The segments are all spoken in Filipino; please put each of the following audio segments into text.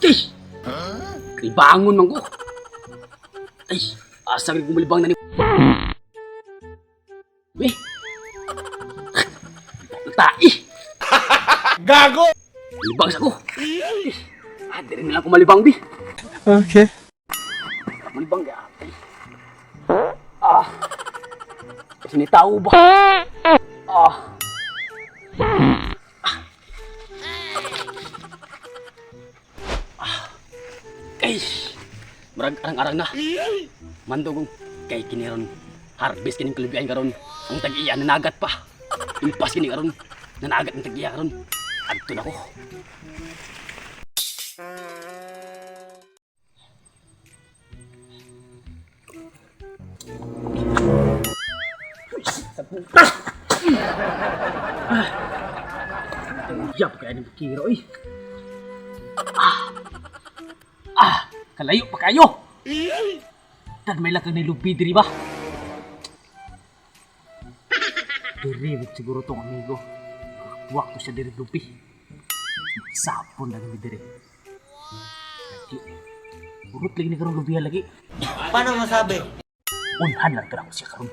Ay! Kaibangon man ko. Ay! Asang rin kumalibang na ni... Eh! Tai! Gago! Malibang sa ko. Di rin lang kumalibang, Bi. Okay. Malibang ka. Kasi ni tao ba? Ay! Marag arang-arang na. Mandugong kay kiniron. Harvest kining kalubian karon. Ang tag-iya nanagat pa. Impas kini karon. Nanagat ang tag-iya karon. Adto na ko. Yap kaya ni Kiro eh. Kalayo pa kayo. Tad may lakang ni lubi diri ba? Diri siguro tong amigo. Wakto siya diri lubi. Sapon lang ni diri. Urut lagi ni karong lubi lagi. Paano masabi? Unhan lang tara ko siya karon.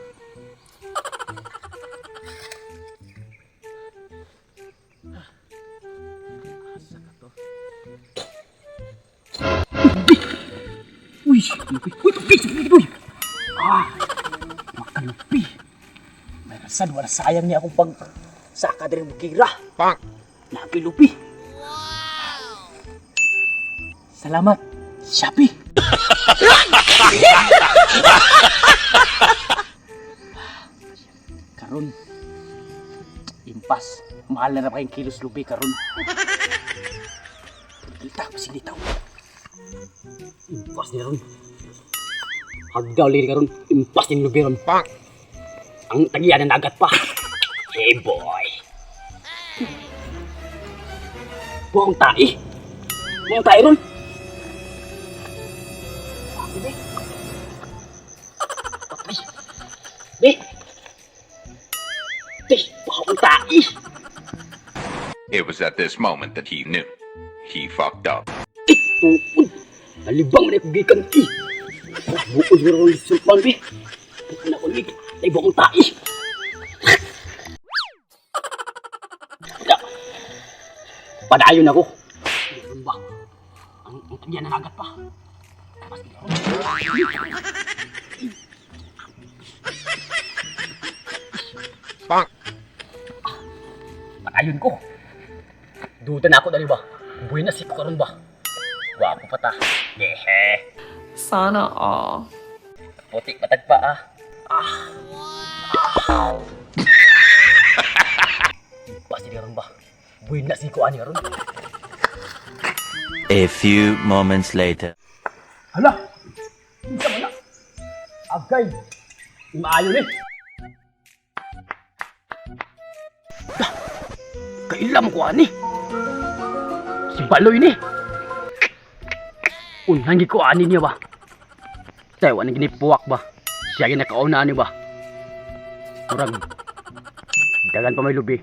Uy, lupi. Uy, lupi. Makalupi. May rasan, wala sayang niya akong pag saka din bukira. Napilupi. Salamat, Shopee. Karon, impas. Mahal na kayong kilos lupi karon. Kita, sige tao. Impas niya ron. Hagdaw lagi karon, impas niya lubi ron. Ang tagiyan na nagat pa. Hey boy. Buong tai. Buong tai ron. Be. Patay. Be. Buong tai. It was at this moment that he knew. He fucked up. Tuon. Nalibang man ako gikan ki. Buong zero sulpan be. Buong na ulit. Ay buong tai. Padayon ako. Ano ba? Ang tagyan na nagat pa. Padayon ko. Duda na ako dali ba? Buhay na si ko karon ba? Wapo pa ta. Yehe. Sana all. Putik matag pa Pasti karon ba? Buhay na si ko ani karon. A few moments later. Hala! Isa man na! Agay! Maayo ni! Kailam ko ani! Si Baloy ni! Unhangi ko ani niya ba? Tayo, anong ginipuwak ba? Siya ginakauna ni ba? Murag, dagan pa may lubi.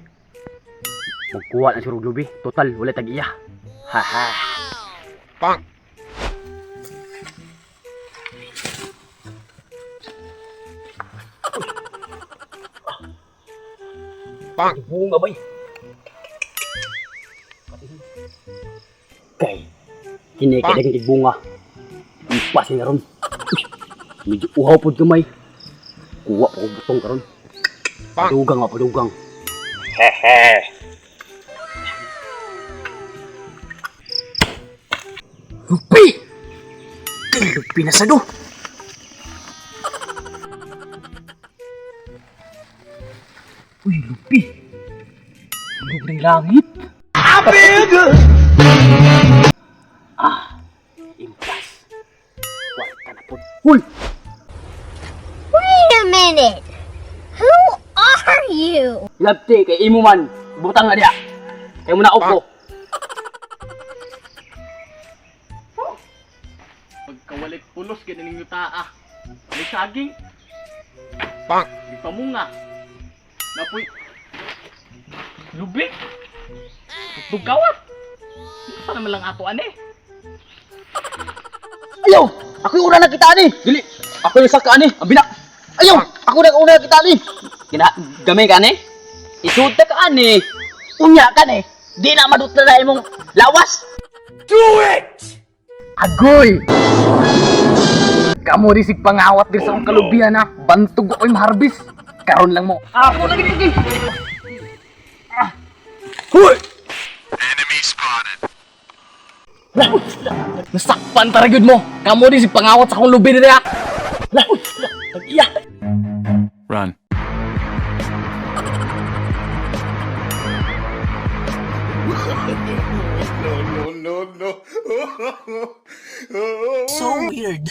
Magkuha ng surug lubi. Total, wala tag-iya. Haha! Bunga ba kay kinikilig bunga. Impas niya ron. Medyo uhaw po gamay. Kuha po butong karon. Padugang padugang. Hehe. Lupi! Lupi na sado. Uy, lupi. Lug ng langit. Abig! Impas. Wala na po. Uy! Wait a minute! Who are you? Labti, kay imo man. Butang nga diya. Kaya mo na upo. Pagkawalik pulos, ganaling yutaa. May saging. Di pamunga. Napoy. Lubi. Bugaw ah. Sana man lang ato ani. Ayaw! Ako yung una nakita ni. Dili. Ako yung saka ni. Ang binak. Ayaw! Ako na una nakita ni. Gamay ka ni? Isuta ka ni. Unya ka ni. Di na madutla na imong lawas. Do it! Agoy! Kamu risig pangawat dir sa akong kalubihan na. Bantog ako'y maharbis. Karon lang mo. Ako lagi lagi. Huy! Enemy spotted. Nasakpan taragod mo. Kamu risig pangawat sa akong lubi nila. Iya. Run. So weird.